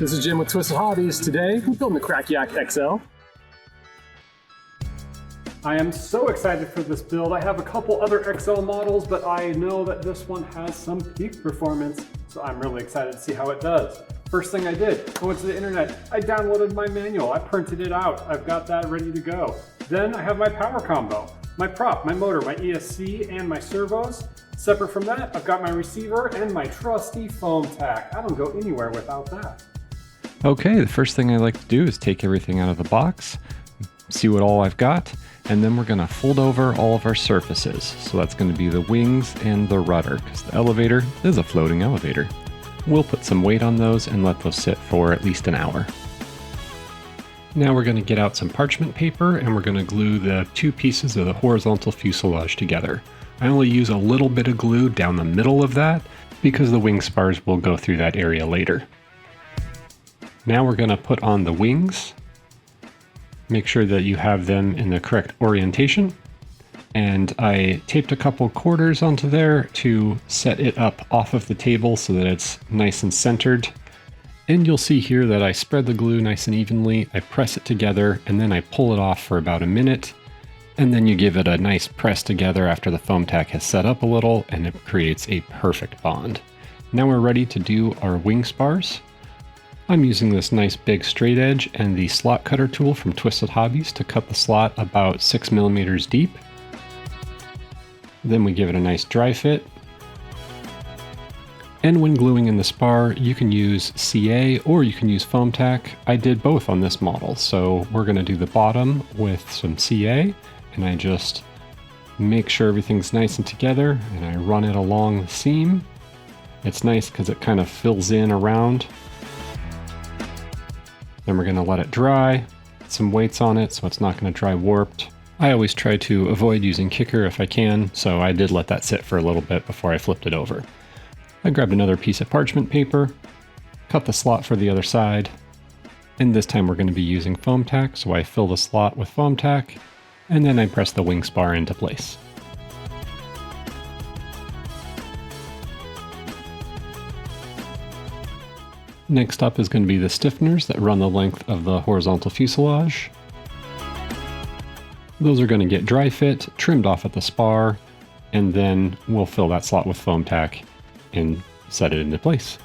This is Jim with Twisted Hobbies. Today, we're building the Crack Yak XL. I am so excited for this build. I have a couple other XL models, but I know that this one has some peak performance, so I'm really excited to see how it does. First thing I did, I went to the internet, I downloaded my manual, I printed it out, I've got that ready to go. Then I have my power combo, my prop, my motor, my ESC, and my servos. Separate from that, I've got my receiver and my trusty foam tack. I don't go anywhere without that. Okay, the first thing I like to do is take everything out of the box, see what all I've got, and then we're going to fold over all of our surfaces. So that's going to be the wings and the rudder, because the elevator is a floating elevator. We'll put some weight on those and let those sit for at least an hour. Now we're going to get out some parchment paper and we're going to glue the two pieces of the horizontal fuselage together. I only use a little bit of glue down the middle of that because the wing spars will go through that area later. Now we're going to put on the wings. Make sure that you have them in the correct orientation. And I taped a couple quarters onto there to set it up off of the table so that it's nice and centered. And you'll see here that I spread the glue nice and evenly, I press it together, and then I pull it off for about a minute. And then you give it a nice press together after the foam tack has set up a little, and it creates a perfect bond. Now we're ready to do our wing spars. I'm using this nice big straight edge and the slot cutter tool from Twisted Hobbies to cut the slot about 6 millimeters deep. Then we give it a nice dry fit. And when gluing in the spar, you can use CA or you can use foam tack. I did both on this model. So we're going to do the bottom with some CA, and I just make sure everything's nice and together, and I run it along the seam. It's nice because it kind of fills in around. Then we're going to let it dry, put some weights on it so it's not going to dry warped. I always try to avoid using kicker if I can, so I did let that sit for a little bit before I flipped it over. I grabbed another piece of parchment paper, cut the slot for the other side, and this time we're going to be using foam tack, so I fill the slot with foam tack, and then I press the wing spar into place. Next up is going to be the stiffeners that run the length of the horizontal fuselage. Those are going to get dry fit, trimmed off at the spar, and then we'll fill that slot with foam tack and set it into place.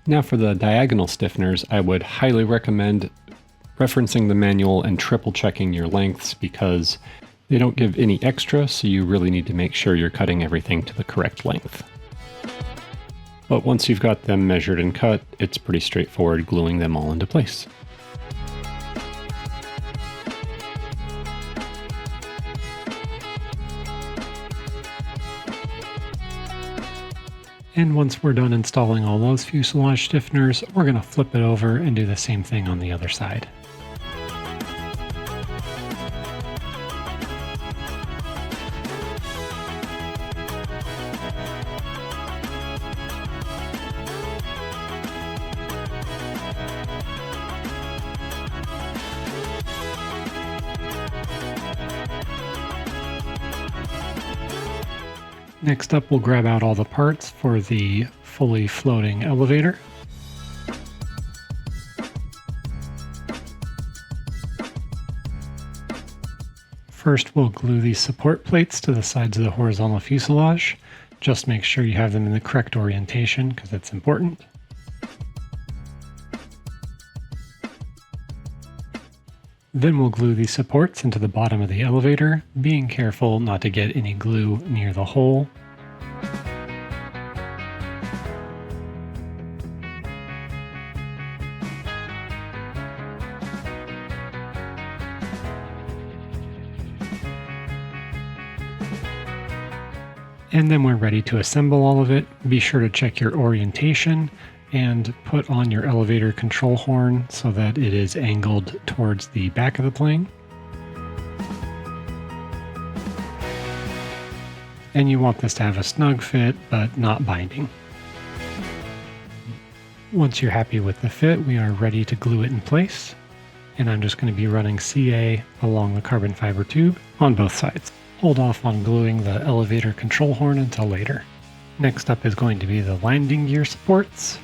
Now for the diagonal stiffeners, I would highly recommend referencing the manual and triple checking your lengths because they don't give any extra, so you really need to make sure you're cutting everything to the correct length. But once you've got them measured and cut, it's pretty straightforward gluing them all into place. And once we're done installing all those fuselage stiffeners, we're going to flip it over and do the same thing on the other side. Next up, we'll grab out all the parts for the fully floating elevator. First, we'll glue these support plates to the sides of the horizontal fuselage. Just make sure you have them in the correct orientation because it's important. Then we'll glue these supports into the bottom of the elevator, being careful not to get any glue near the hole. And then we're ready to assemble all of it. Be sure to check your orientation and put on your elevator control horn so that it is angled towards the back of the plane. And you want this to have a snug fit, but not binding. Once you're happy with the fit, we are ready to glue it in place. and I'm just going to be running CA along the carbon fiber tube on both sides. Hold off on gluing the elevator control horn until later. Next up is going to be the landing gear supports,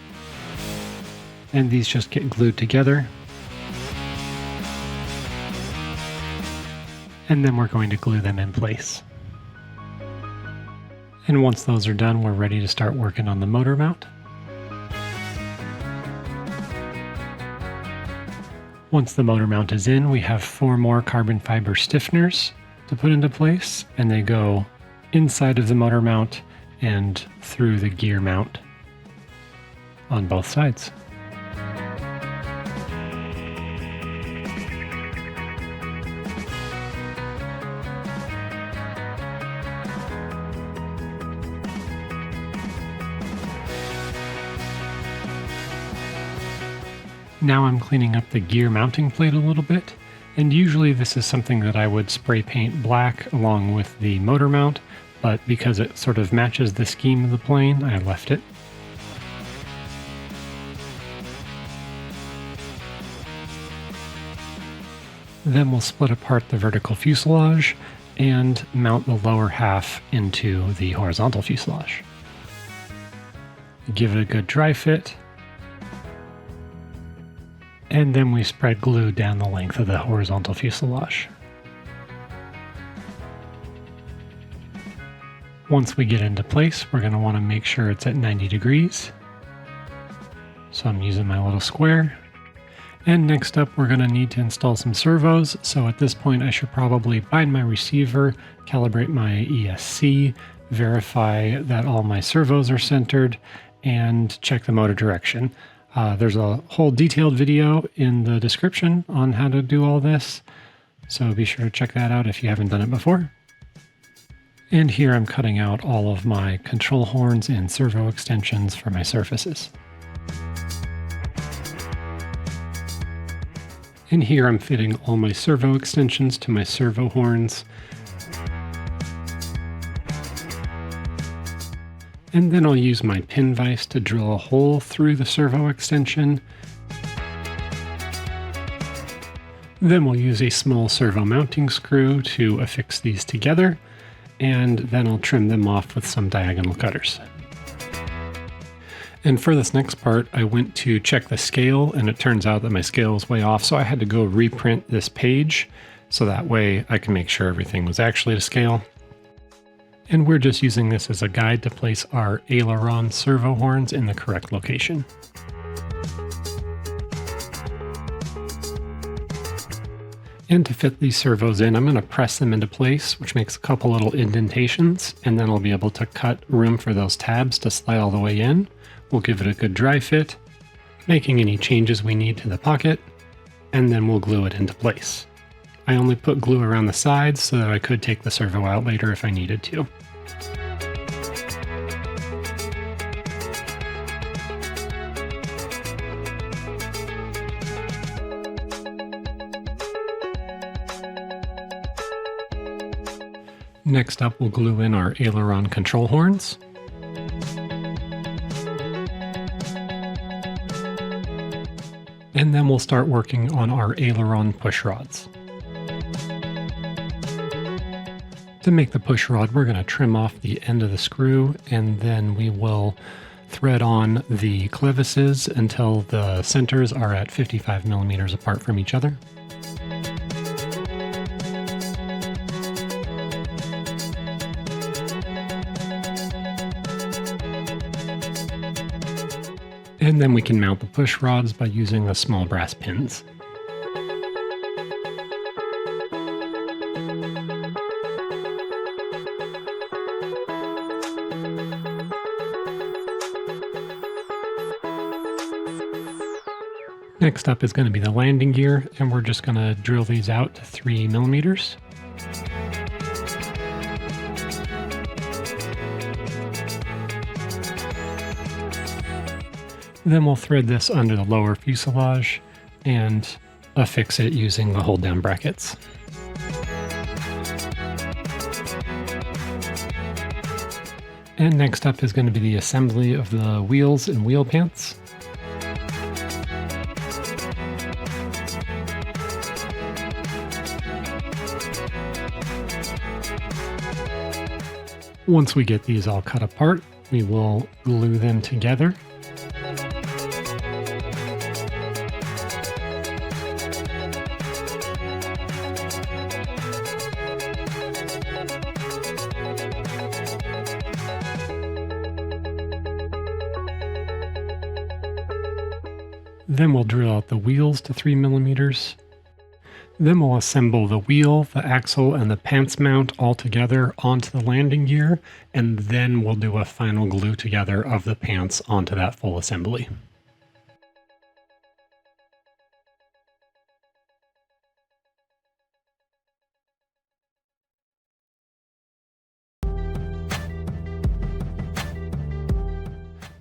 and these just get glued together. And then we're going to glue them in place. And once those are done, we're ready to start working on the motor mount. Once the motor mount is in, we have 4 more carbon fiber stiffeners to put into place, and they go inside of the motor mount and through the gear mount on both sides. Now I'm cleaning up the gear mounting plate a little bit, and usually this is something that I would spray paint black along with the motor mount, but because it sort of matches the scheme of the plane, I left it. Then we'll split apart the vertical fuselage and mount the lower half into the horizontal fuselage. Give it a good dry fit. And then we spread glue down the length of the horizontal fuselage. Once we get into place, we're going to want to make sure it's at 90 degrees. So I'm using my little square. And next up, we're going to need to install some servos. So at this point, I should probably bind my receiver, calibrate my ESC, verify that all my servos are centered, and check the motor direction. There's a whole detailed video in the description on how to do all this, so be sure to check that out if you haven't done it before. And here I'm cutting out all of my control horns and servo extensions for my surfaces. And here I'm fitting all my servo extensions to my servo horns. And then I'll use my pin vise to drill a hole through the servo extension. Then we'll use a small servo mounting screw to affix these together, and then I'll trim them off with some diagonal cutters. And for this next part, I went to check the scale, and it turns out that my scale was way off, so I had to go reprint this page, so that way I can make sure everything was actually to scale. And we're just using this as a guide to place our aileron servo horns in the correct location. And to fit these servos in, I'm going to press them into place, which makes a couple little indentations, and then I'll be able to cut room for those tabs to slide all the way in. We'll give it a good dry fit, making any changes we need to the pocket, and then we'll glue it into place. I only put glue around the sides so that I could take the servo out later if I needed to. Next up, we'll glue in our aileron control horns. And then we'll start working on our aileron push rods. To make the push rod, we're going to trim off the end of the screw, and then we will thread on the clevises until the centers are at 55 millimeters apart from each other. And then we can mount the push rods by using the small brass pins. Next up is going to be the landing gear, and we're just going to drill these out to 3 millimeters. Then we'll thread this under the lower fuselage and affix it using the hold down brackets. And next up is going to be the assembly of the wheels and wheel pants. Once we get these all cut apart, we will glue them together. Then we'll drill out the wheels to 3 millimeters. Then we'll assemble the wheel, the axle, and the pants mount all together onto the landing gear, and then we'll do a final glue together of the pants onto that full assembly.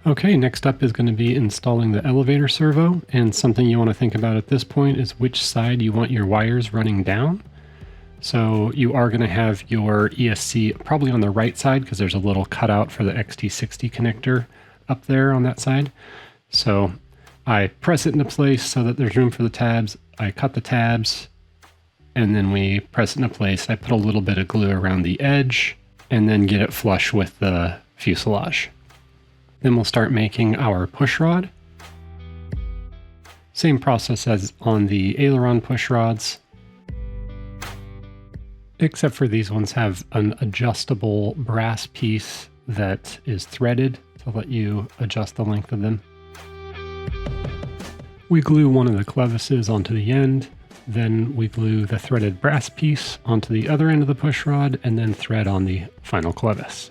Okay, next up is going to be installing the elevator servo, and something you want to think about at this point is which side you want your wires running down. So you are going to have your ESC probably on the right side because there's a little cutout for the XT60 connector up there on that side. So I press it into place so that there's room for the tabs. I cut the tabs and then we press it into place. I put a little bit of glue around the edge and then get it flush with the fuselage. Then we'll start making our push rod. Same process as on the aileron push rods, except for these ones have an adjustable brass piece that is threaded to let you adjust the length of them. We glue one of the clevises onto the end, then we glue the threaded brass piece onto the other end of the push rod, and then thread on the final clevis.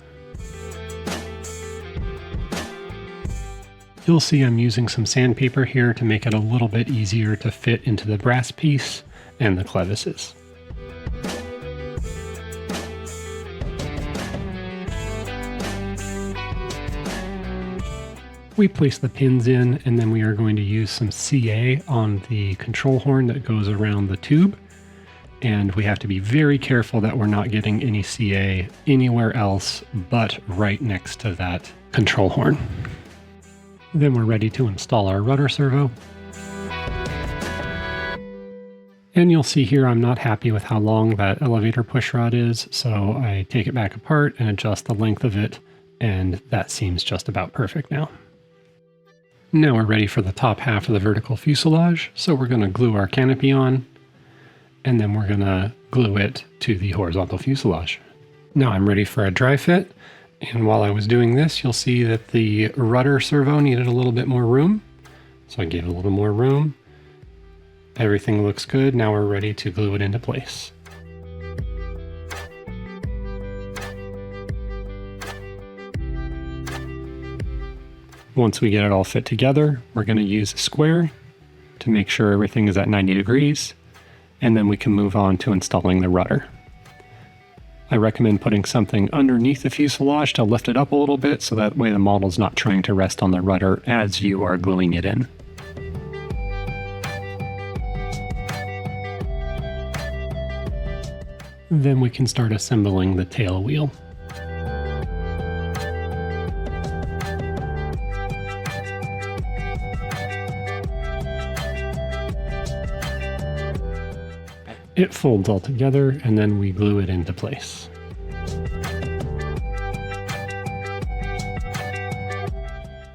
You'll see I'm using some sandpaper here to make it a little bit easier to fit into the brass piece and the clevises. We place the pins in, and then we are going to use some CA on the control horn that goes around the tube. And we have to be very careful that we're not getting any CA anywhere else but right next to that control horn. Then we're ready to install our rudder servo. And you'll see here I'm not happy with how long that elevator push rod is, so I take it back apart and adjust the length of it, and that seems just about perfect now. Now we're ready for the top half of the vertical fuselage, so we're going to glue our canopy on, and then we're going to glue it to the horizontal fuselage. Now I'm ready for a dry fit. And while I was doing this, you'll see that the rudder servo needed a little bit more room. So I gave it a little more room. Everything looks good. Now we're ready to glue it into place. Once we get it all fit together, we're going to use a square to make sure everything is at 90 degrees. And then we can move on to installing the rudder. I recommend putting something underneath the fuselage to lift it up a little bit so that way the model's not trying to rest on the rudder as you are gluing it in. Then we can start assembling the tail wheel. It folds all together, and then we glue it into place.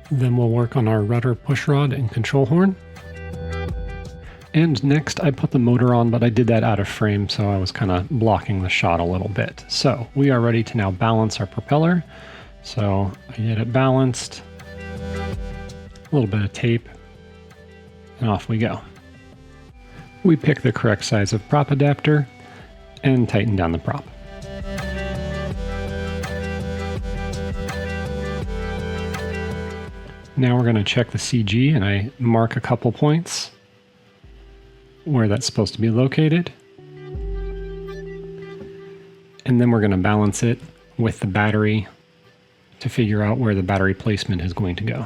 Then we'll work on our rudder push rod and control horn. And next I put the motor on, but I did that out of frame, so I was kind of blocking the shot a little bit. So we are ready to now balance our propeller. So I get it balanced, a little bit of tape, and off we go. We pick the correct size of prop adapter and tighten down the prop. Now we're going to check the CG, and I mark a couple points where that's supposed to be located. And then we're going to balance it with the battery to figure out where the battery placement is going to go.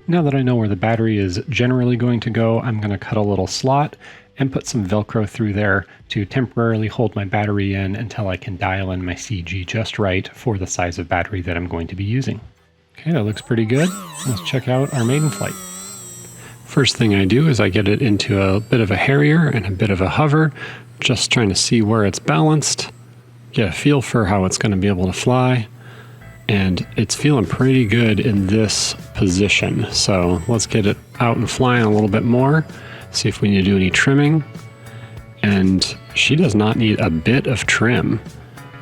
Now that I know where the battery is generally going to go, I'm going to cut a little slot and put some Velcro through there to temporarily hold my battery in until I can dial in my CG just right for the size of battery that I'm going to be using. Okay, that looks pretty good. Let's check out our maiden flight. First thing I do is I get it into a bit of a harrier and a bit of a hover, just trying to see where it's balanced, get a feel for how it's going to be able to fly, and it's feeling pretty good in this position. So let's get it out and flying a little bit more, see if we need to do any trimming. And she does not need a bit of trim.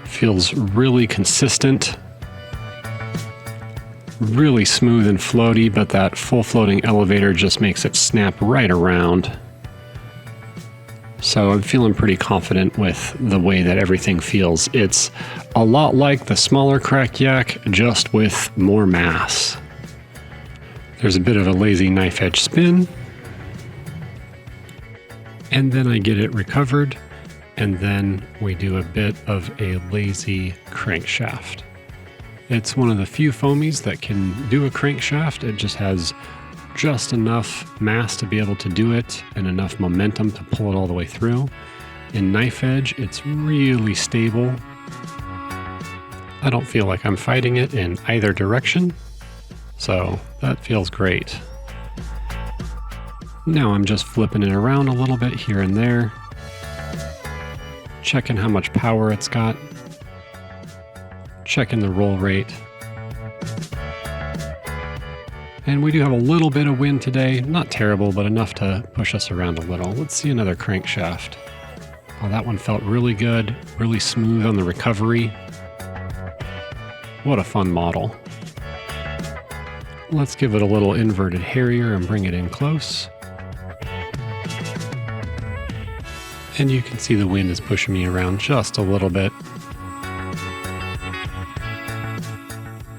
Feels really consistent, really smooth and floaty, but that full floating elevator just makes it snap right around. So I'm feeling pretty confident with the way that everything feels. It's a lot like the smaller Crack Yak, just with more mass. There's a bit of a lazy knife edge spin. And then I get it recovered, and then we do a bit of a lazy crankshaft. It's one of the few foamies that can do a crankshaft. It just has just enough mass to be able to do it and enough momentum to pull it all the way through. In knife edge, it's really stable. I don't feel like I'm fighting it in either direction, so that feels great. Now I'm just flipping it around a little bit here and there, checking how much power it's got, checking the roll rate. And we do have a little bit of wind today, not terrible, but enough to push us around a little. Let's see another crankshaft. Oh, that one felt really good, really smooth on the recovery. What a fun model. Let's give it a little inverted harrier and bring it in close. And you can see the wind is pushing me around just a little bit.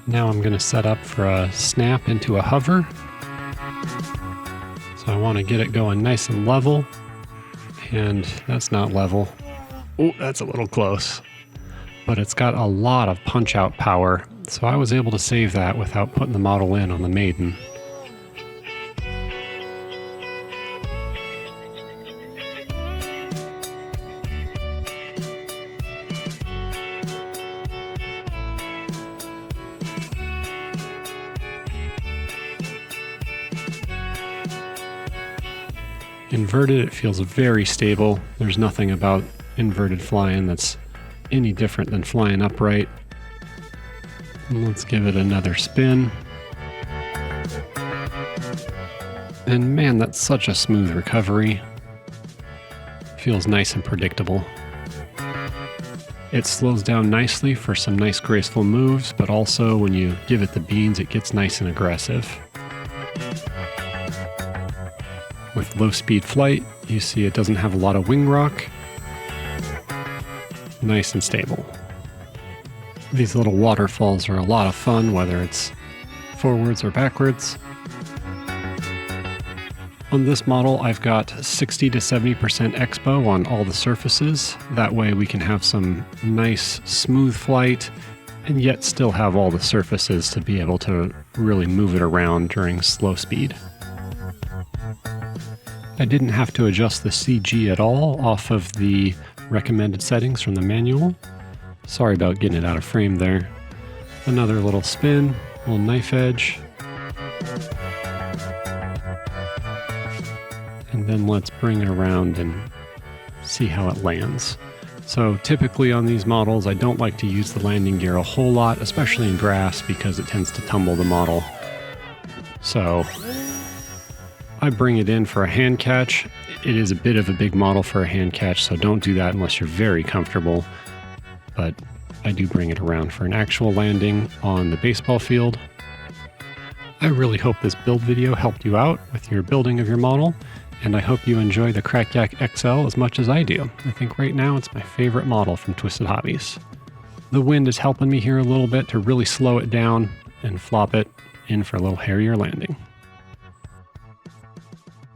Now I'm going to set up for a snap into a hover. So I want to get it going nice and level. And that's not level. Oh, that's a little close. But it's got a lot of punch-out power, so I was able to save that without putting the model in on the Maiden. Inverted, it feels very stable. There's nothing about inverted flying that's any different than flying upright. And let's give it another spin. And man, that's such a smooth recovery. Feels nice and predictable. It slows down nicely for some nice graceful moves, but also when you give it the beans, it gets nice and aggressive. With low speed flight, you see it doesn't have a lot of wing rock. Nice and stable. These little waterfalls are a lot of fun, whether it's forwards or backwards. On this model, I've got 60 to 70% expo on all the surfaces. That way we can have some nice smooth flight and yet still have all the surfaces to be able to really move it around during slow speed. I didn't have to adjust the CG at all off of the recommended settings from the manual. Sorry about getting it out of frame there. Another little spin, little knife edge. And then let's bring it around and see how it lands. So typically on these models, I don't like to use the landing gear a whole lot, especially in grass, because it tends to tumble the model. So I bring it in for a hand catch. It is a bit of a big model for a hand catch, so don't do that unless you're very comfortable. But I do bring it around for an actual landing on the baseball field. I really hope this build video helped you out with your building of your model, and I hope you enjoy the Crack Yak XL as much as I do. I think right now it's my favorite model from Twisted Hobbies. The wind is helping me here a little bit to really slow it down and flop it in for a little hairier landing.